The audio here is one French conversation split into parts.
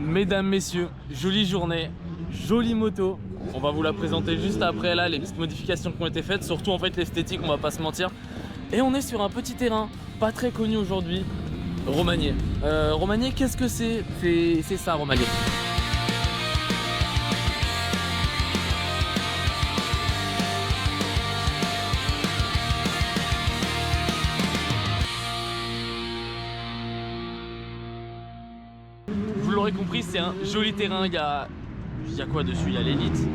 Mesdames, messieurs, jolie journée, jolie moto. On va vous la présenter juste après là, les petites modifications qui ont été faites, surtout en fait l'esthétique, on va pas se mentir. Et on est sur un petit terrain, pas très connu aujourd'hui, Romagné. Romagné, qu'est-ce que c'est? C'est ça, Romagné. Vous l'aurez compris, c'est un joli terrain, il y a quoi dessus? Il y a l'élite,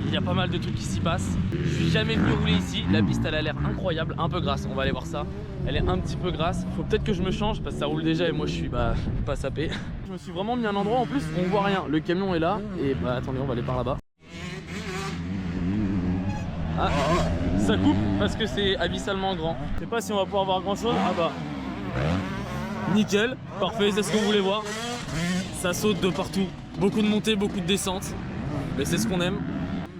il y a pas mal de trucs qui s'y passent. Je suis jamais venu rouler ici, la piste elle a l'air incroyable, un peu grasse, on va aller voir ça. Elle est un petit peu grasse, faut peut-être que je me change parce que ça roule déjà et moi je suis pas sapé. Je me suis vraiment mis à un endroit, en plus on voit rien, le camion est là et attendez, on va aller par là-bas. Ah, ça coupe parce que c'est abyssalement grand. Je sais pas si on va pouvoir voir grand chose. Ah bah nickel, parfait, c'est ce qu'on voulait voir. Ça saute de partout, beaucoup de montées, beaucoup de descentes, mais c'est ce qu'on aime.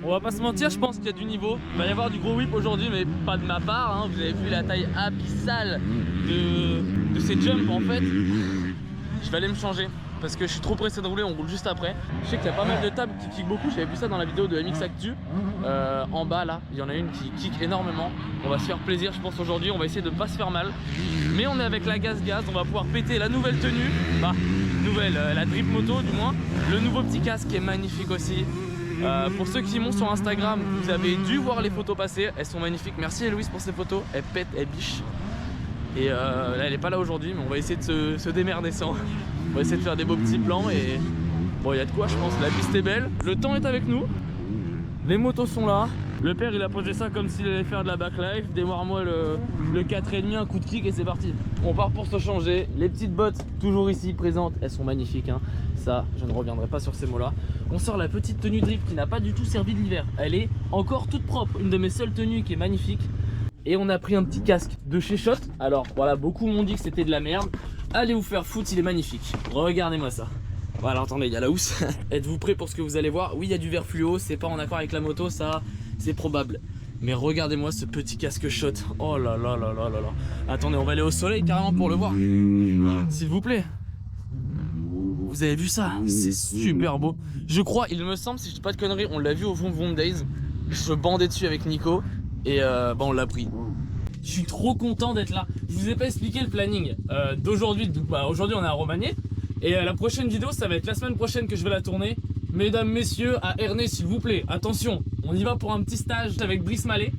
On va pas se mentir, je pense qu'il y a du niveau. Il va y avoir du gros whip aujourd'hui, mais pas de ma part, hein. Vous avez vu la taille abyssale de ces jumps en fait. Je vais aller me changer parce que je suis trop pressé de rouler, on roule juste après. Je sais qu'il y a pas mal de tables qui kickent beaucoup, j'avais vu ça dans la vidéo de MX Actu. En bas là, il y en a une qui kick énormément. On va se faire plaisir je pense aujourd'hui, on va essayer de pas se faire mal. Mais on est avec la gaz, on va pouvoir péter la nouvelle tenue. La drip moto du moins. Le nouveau petit casque qui est magnifique aussi. Pour ceux qui m'ont sur Instagram, vous avez dû voir les photos passer, elles sont magnifiques. Merci Héloïse pour ces photos, elles pètent, elles bichent. Et là elle est pas là aujourd'hui, mais on va essayer de se démerder sans. On va essayer de faire des beaux petits plans et bon, il y a de quoi je pense, la piste est belle, le temps est avec nous, les motos sont là. Le père il a posé ça comme s'il allait faire de la backlife. Démarre-moi le 4,5, un coup de kick et c'est parti. On part pour se changer. Les petites bottes toujours ici présentes, elles sont magnifiques hein. Ça, je ne reviendrai pas sur ces mots là. On sort la petite tenue drip qui n'a pas du tout servi de l'hiver. Elle est encore toute propre, une de mes seules tenues qui est magnifique. Et on a pris un petit casque de chez Schott. Alors voilà, beaucoup m'ont dit que c'était de la merde. Allez vous faire foutre, il est magnifique. Regardez-moi ça. Voilà, attendez, il y a la housse. Êtes-vous prêts pour ce que vous allez voir? Oui, il y a du verre fluo, c'est pas en accord avec la moto, ça c'est probable. Mais regardez-moi ce petit casque Schott. Oh là là là là là là. Attendez, on va aller au soleil carrément pour le voir. S'il vous plaît. Vous avez vu ça? C'est super beau. Je crois, il me semble, si je dis pas de conneries, on l'a vu au Vroom Vroom Days. Je bandais dessus avec Nico et on l'a pris. Je suis trop content d'être là. Je vous ai pas expliqué le planning d'aujourd'hui. Aujourd'hui on est à Romagné. Et la prochaine vidéo, ça va être la semaine prochaine que je vais la tourner. Mesdames, messieurs, à Ernée, s'il vous plaît, attention, on y va pour un petit stage avec Brice Mallet.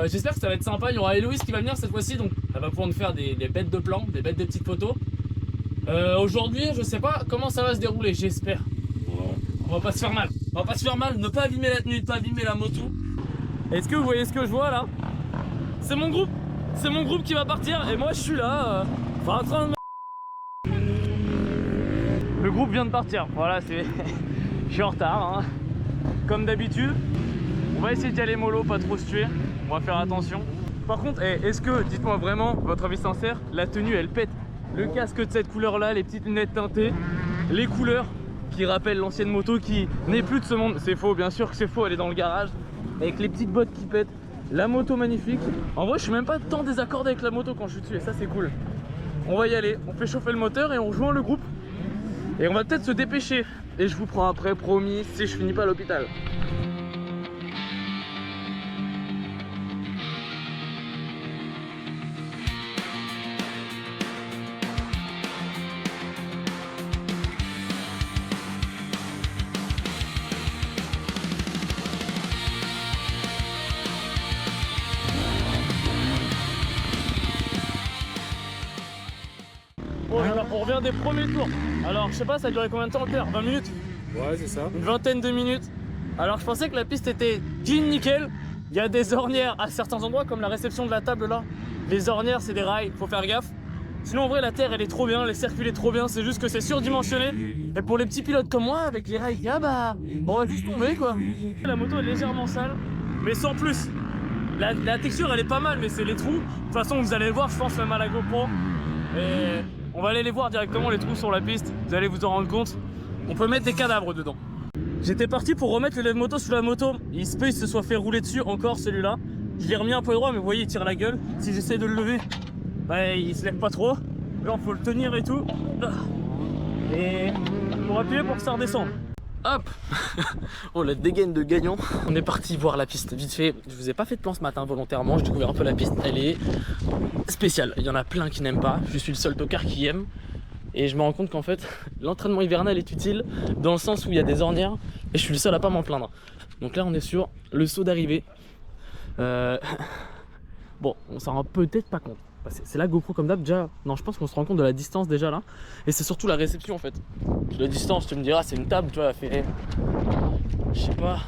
J'espère que ça va être sympa. Il y aura Héloïse qui va venir cette fois-ci, donc elle va pouvoir nous faire des bêtes de plans, des bêtes de petites photos. Aujourd'hui, je sais pas comment ça va se dérouler, j'espère. On va pas se faire mal. On va pas se faire mal, ne pas abîmer la tenue, ne pas abîmer la moto. Est-ce que vous voyez ce que je vois là? C'est mon groupe. C'est mon groupe qui va partir et moi je suis là, en train de... Le groupe vient de partir, voilà, c'est... Je suis en retard, hein. Comme d'habitude. On va essayer d'y aller mollo, pas trop se tuer. On va faire attention. Par contre, est-ce que, dites-moi vraiment, votre avis sincère, la tenue elle pète? Le casque de cette couleur là, les petites lunettes teintées, les couleurs qui rappellent l'ancienne moto qui n'est plus de ce monde. C'est faux, bien sûr que c'est faux, elle est dans le garage. Avec les petites bottes qui pètent, la moto magnifique. En vrai, je suis même pas tant désaccordé avec la moto quand je suis dessus et ça c'est cool. On va y aller, on fait chauffer le moteur et on rejoint le groupe. Et on va peut-être se dépêcher. Et je vous prends après, promis, si je finis pas à l'hôpital. Bon, alors on revient des premiers tours. Alors je sais pas, ça a duré combien de temps Pierre? 20 minutes? Ouais, c'est ça. Une vingtaine de minutes. Alors je pensais que la piste était clean, nickel. Il y a des ornières à certains endroits comme la réception de la table là. Les ornières c'est des rails, faut faire gaffe. Sinon en vrai la terre elle est trop bien, les circuits est trop bien, c'est juste que c'est surdimensionné. Et pour les petits pilotes comme moi, avec les rails, on va juste tomber quoi. La moto est légèrement sale, mais sans plus. La texture elle est pas mal, mais c'est les trous. De toute façon vous allez le voir, je pense même à la GoPro. Et on va aller les voir directement, les trous sur la piste, vous allez vous en rendre compte. On peut mettre des cadavres dedans. J'étais parti pour remettre le lève-moto sous la moto. Il se peut qu'il se soit fait rouler dessus encore celui-là. Je l'ai remis un peu droit, mais vous voyez il tire la gueule. Si j'essaie de le lever, il se lève pas trop. Genre faut le tenir et tout. Et pour appuyer pour que ça redescende. Hop. Oh, la dégaine de gagnant. On est parti voir la piste vite fait. Je vous ai pas fait de plan ce matin volontairement. Je découvre un peu la piste. Elle est spéciale. Il y en a plein qui n'aiment pas. Je suis le seul tocard qui aime. Et je me rends compte qu'en fait l'entraînement hivernal est utile dans le sens où il y a des ornières. Et je suis le seul à pas m'en plaindre. Donc là on est sur le saut d'arrivée. Bon, on s'en rend peut-être pas compte. C'est la GoPro comme d'hab déjà. Non, je pense qu'on se rend compte de la distance déjà là. Et c'est surtout la réception en fait. La distance, tu me diras, c'est une table, tu vois, elle fait, je sais pas,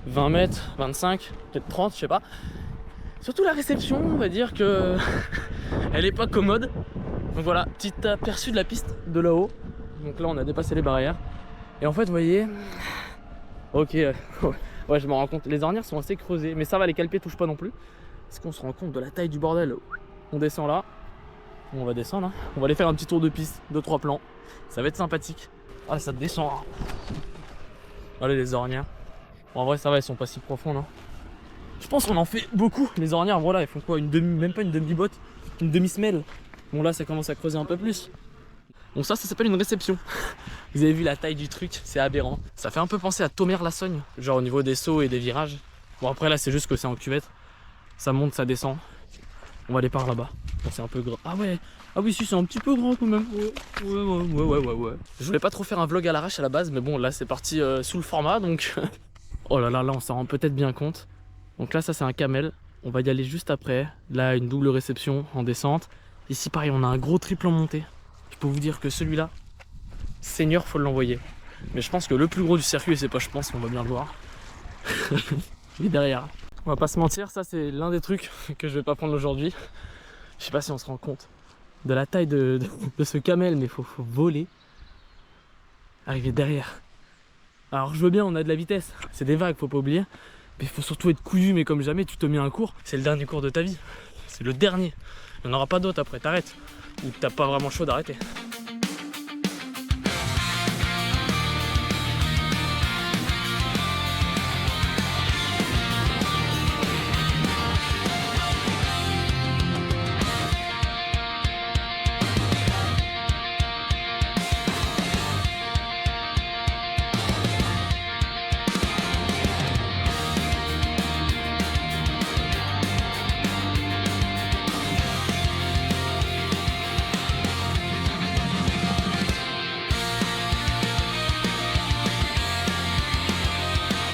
20 mètres, 25, peut-être 30, je sais pas. Surtout la réception, on va dire que elle est pas commode. Donc voilà, petit aperçu de la piste de là-haut. Donc là, on a dépassé les barrières. Et en fait, vous voyez, ok, ouais, je me rends compte. Les ornières sont assez creusées, mais ça va, les calpiers touchent pas non plus. Est-ce qu'on se rend compte de la taille du bordel? On descend là. On va descendre, hein. On va aller faire un petit tour de piste, 2-3 plans. Ça va être sympathique. Ah, ça descend. Hein. Allez, les ornières. Bon, en vrai, ça va, elles sont pas si profondes. Hein. Je pense qu'on en fait beaucoup. Les ornières, voilà, elles font quoi? Même pas une demi-botte, une demi-semelle. Bon, là, ça commence à creuser un peu plus. Bon, ça s'appelle une réception. Vous avez vu la taille du truc, c'est aberrant. Ça fait un peu penser à Thomer-Lassogne, genre au niveau des sauts et des virages. Bon, après, là, c'est juste que c'est en cuvette. Ça monte, ça descend. On va aller par là-bas. Bon, c'est un peu grand. Ah ouais. Ah oui, si, c'est un petit peu grand quand même. Ouais. Je voulais pas trop faire un vlog à l'arrache à la base, mais bon, là, c'est parti sous le format, donc... Oh là là, là, on s'en rend peut-être bien compte. Donc là, ça, c'est un camel. On va y aller juste après. Là, une double réception en descente. Ici, pareil, on a un gros triple en montée. Je peux vous dire que celui-là, Seigneur, faut l'envoyer. Mais je pense que le plus gros du circuit, c'est pas, je pense qu'on va bien le voir. Il est derrière. On va pas se mentir, ça c'est l'un des trucs que je vais pas prendre aujourd'hui. Je sais pas si on se rend compte de la taille de ce camel, mais faut voler. Arriver derrière. Alors je veux bien, on a de la vitesse, c'est des vagues, faut pas oublier. Mais il faut surtout être couillu, mais comme jamais, tu te mets un cours. C'est le dernier cours de ta vie. C'est le dernier. Il n'y en aura pas d'autres après, t'arrêtes. Ou t'as pas vraiment chaud d'arrêter.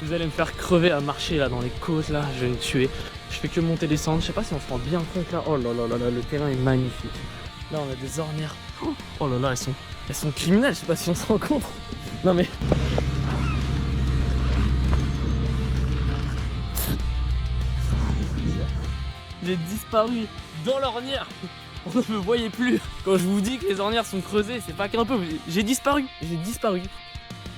Vous allez me faire crever à marcher là dans les côtes là, je vais me tuer. Je fais que monter descendre, je sais pas si on se rend bien compte là. Oh là là là là, le terrain est magnifique. Là on a des ornières. Oh là là, elles sont criminelles, je sais pas si on se rend compte. Non mais... J'ai disparu dans l'ornière. On ne me voyait plus. Quand je vous dis que les ornières sont creusées, c'est pas qu'un peu, j'ai disparu.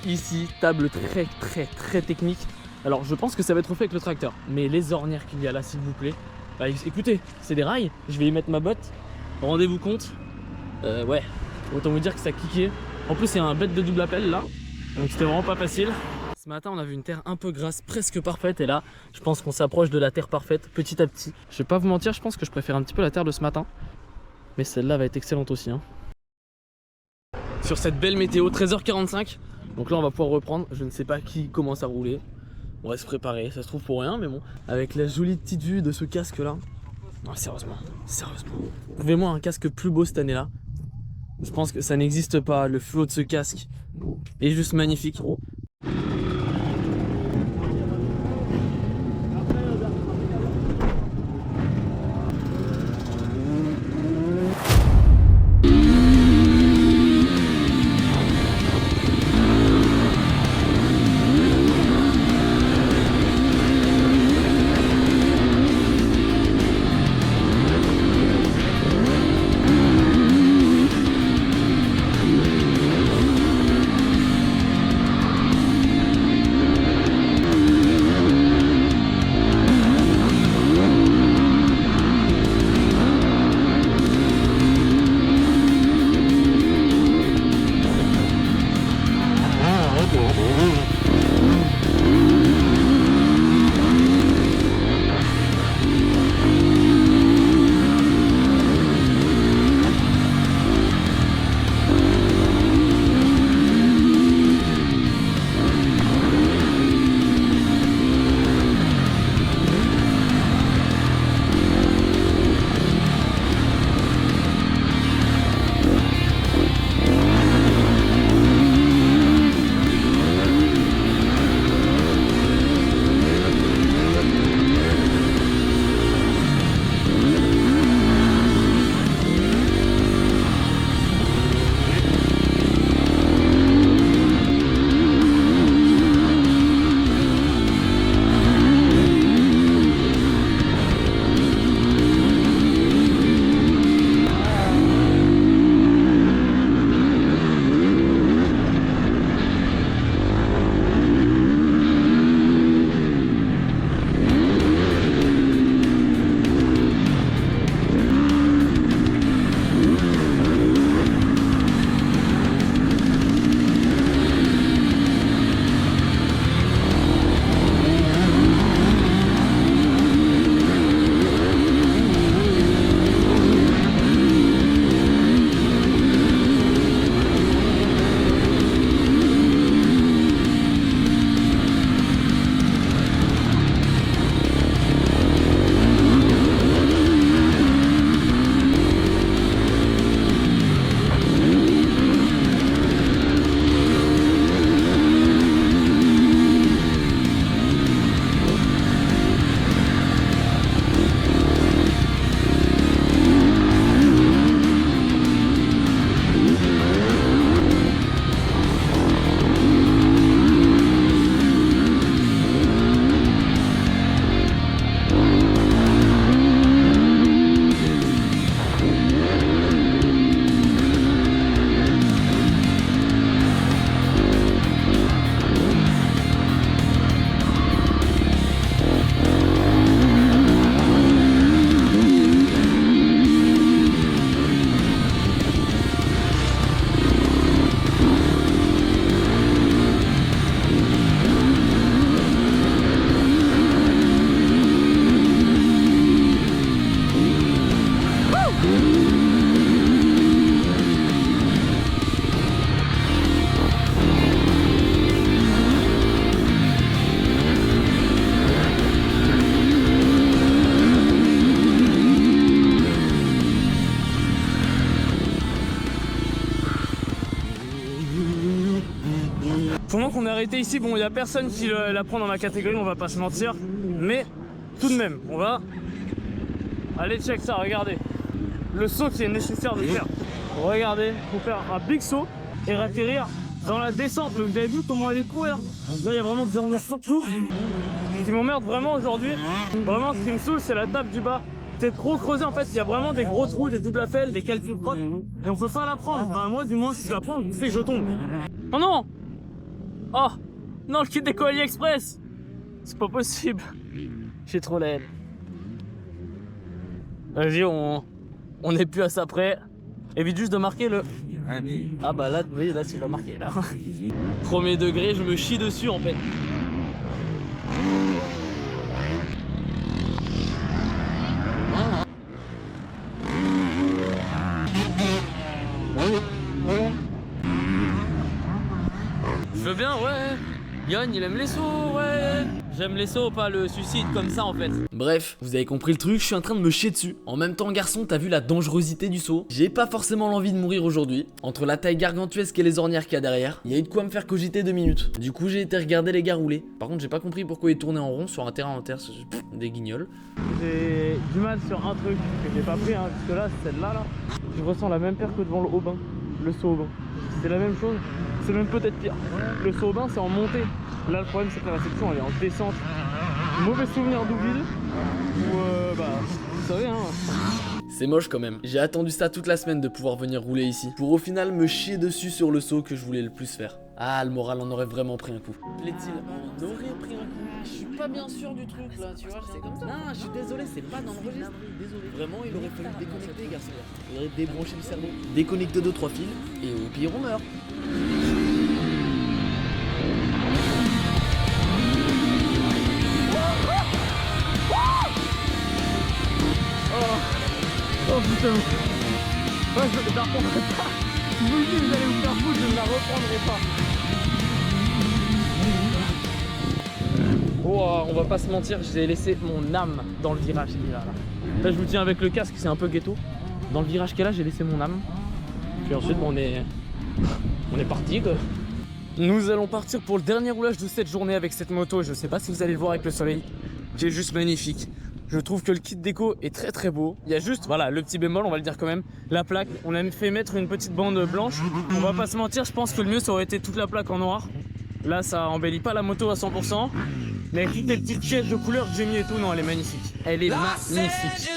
Ici, table très technique. Alors je pense que ça va être fait avec le tracteur. Mais les ornières qu'il y a là, s'il vous plaît. Bah écoutez, c'est des rails. Je vais y mettre ma botte. Rendez-vous compte. Ouais, autant vous dire que ça kickait. En plus, il y a un bête de double appel là. Donc c'était vraiment pas facile. Ce matin, on a vu une terre un peu grasse, presque parfaite. Et là, je pense qu'on s'approche de la terre parfaite petit à petit. Je vais pas vous mentir, je pense que je préfère un petit peu la terre de ce matin. Mais celle-là va être excellente aussi. Hein. Sur cette belle météo, 13h45. Donc là on va pouvoir reprendre, je ne sais pas qui commence à rouler. On va se préparer, ça se trouve pour rien mais bon. Avec la jolie petite vue de ce casque là. Non sérieusement. Trouvez-moi un casque plus beau cette année là. Je pense que ça n'existe pas, le flow de ce casque est juste magnifique. Pendant qu'on est arrêté ici, bon, il n'y a personne qui la prend dans ma catégorie, on va pas se mentir. Mais tout de même, on va aller check ça, regardez. Le saut qui est nécessaire de faire. Regardez, faut faire un big saut et atterrir dans la descente. Donc, vous avez vu comment elle est courir. Là, il y a vraiment des endroits surtout. Ce qui m'emmerde vraiment aujourd'hui, vraiment ce qui me saoule, c'est la table du bas. C'est trop creusé en fait, il y a vraiment des gros trous, des doubles appels, des calculs proches. Et on peut pas la prendre. Enfin, moi, du moins, si je la prends, je sais que je tombe. Oh non! Oh! Non, le kit déco AliExpress! C'est pas possible. J'ai trop la haine. Vas-y, on est plus à ça près. Évite juste de marquer le... Ah bah là, oui, là tu l'as marqué là. Premier degré, je me chie dessus en fait. Je veux bien, ouais. Yann, il aime les sauts, ouais. J'aime les sauts, pas le suicide comme ça en fait. Bref, vous avez compris le truc, je suis en train de me chier dessus. En même temps, garçon, t'as vu la dangerosité du saut? J'ai pas forcément l'envie de mourir aujourd'hui. Entre la taille gargantuesque et les ornières qu'il y a derrière, il y a eu de quoi me faire cogiter 2 minutes. Du coup, j'ai été regarder les gars rouler. Par contre, j'ai pas compris pourquoi ils tournaient en rond sur un terrain en terre. Des guignols. J'ai du mal sur un truc que j'ai pas pris, hein, parce que là, celle-là, là, je ressens la même peur que devant le haut bain. Le saut au bain. C'est la même chose, c'est même peut-être pire. Le saut au bain, c'est en montée. Là, le problème, c'est que la réception, elle est en descente. Mauvais souvenir d'Ouville. Ou bah, vous savez, hein. C'est moche quand même. J'ai attendu ça toute la semaine de pouvoir venir rouler ici. Pour au final me chier dessus sur le saut que je voulais le plus faire. Ah, le moral en aurait vraiment pris un coup. Plaît-il, on aurait pris un coup. Je suis pas bien sûr du truc là, tu vois, c'est comme ça. Non, je suis désolé, c'est pas dans le registre. Désolé. Vraiment, il aurait fallu déconnecter, garçon. Il aurait débranché le cerveau. Déconnecter 2-3 fils et au pire, on meurt. Oh putain. Ouais, je la reprendrai pas. Je vous le dis, vous allez vous faire foutre, je ne la reprendrai pas. Oh, on va pas se mentir, j'ai laissé mon âme dans le virage qui est là. Là, je vous tiens avec le casque, c'est un peu ghetto. Dans le virage qui est là, j'ai laissé mon âme. Puis ensuite, on est parti quoi. Nous allons partir pour le dernier roulage de cette journée avec cette moto. Je sais pas si vous allez le voir avec le soleil, qui est juste magnifique. Je trouve que le kit déco est très très beau. Il y a juste, voilà, le petit bémol, on va le dire quand même, la plaque. On a fait mettre une petite bande blanche. On va pas se mentir, je pense que le mieux ça aurait été toute la plaque en noir. Là, ça embellit pas la moto à 100%. Mais avec toutes les petites pièces de couleur que j'ai mis et tout, non, elle est magnifique. Elle est magnifique.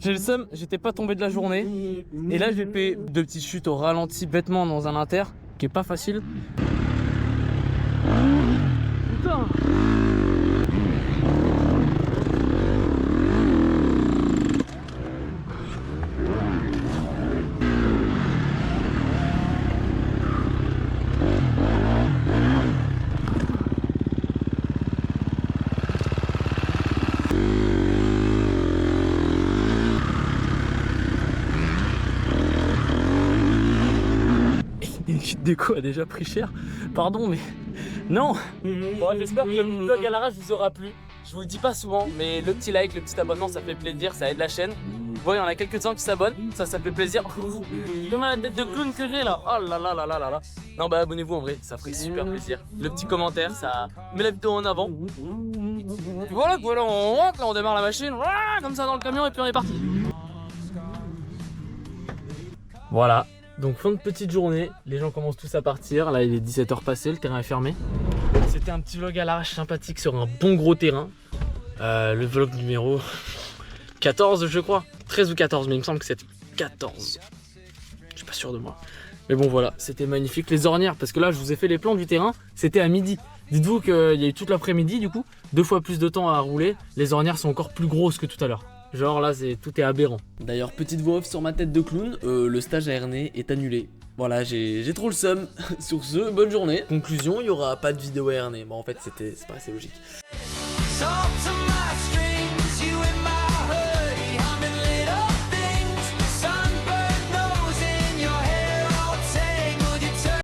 J'ai le seum, j'étais pas tombé de la journée. Et là j'ai fait 2 petites chutes au ralenti bêtement dans un inter qui est pas facile. Putain. Une chute déco a déjà pris cher. Pardon, mais non. Bon, j'espère que le vlog à l'arrache vous aura plu. Je vous le dis pas souvent, mais le petit like, le petit abonnement, ça fait plaisir, ça aide la chaîne. Vous voyez, il y en a quelques-uns qui s'abonnent, ça fait plaisir. Comme la tête de clown que j'ai là. Oh là là là là là là. Non, bah abonnez-vous en vrai, ça ferait super plaisir. Le petit commentaire, ça met la vidéo en avant. Et voilà, on rentre, là on démarre la machine, comme ça dans le camion et puis on est parti. Voilà. Donc fin de petite journée, les gens commencent tous à partir. Là il est 17h passé, le terrain est fermé. C'était un petit vlog à l'arrache sympathique sur un bon gros terrain. Le vlog numéro 14 je crois. 13 ou 14 mais il me semble que c'est 14. Je suis pas sûr de moi. Mais bon voilà, c'était magnifique. Les ornières, parce que là je vous ai fait les plans du terrain, c'était à midi. Dites-vous qu'il y a eu toute l'après-midi du coup, 2 fois plus de temps à rouler. Les ornières sont encore plus grosses que tout à l'heure. Genre là, tout est aberrant. D'ailleurs, petite voix off sur ma tête de clown, le stage à Ernée est annulé. Voilà, j'ai trop le seum. Sur ce, bonne journée. Conclusion, il n'y aura pas de vidéo à Ernée. Bon, en fait, c'est pas assez logique.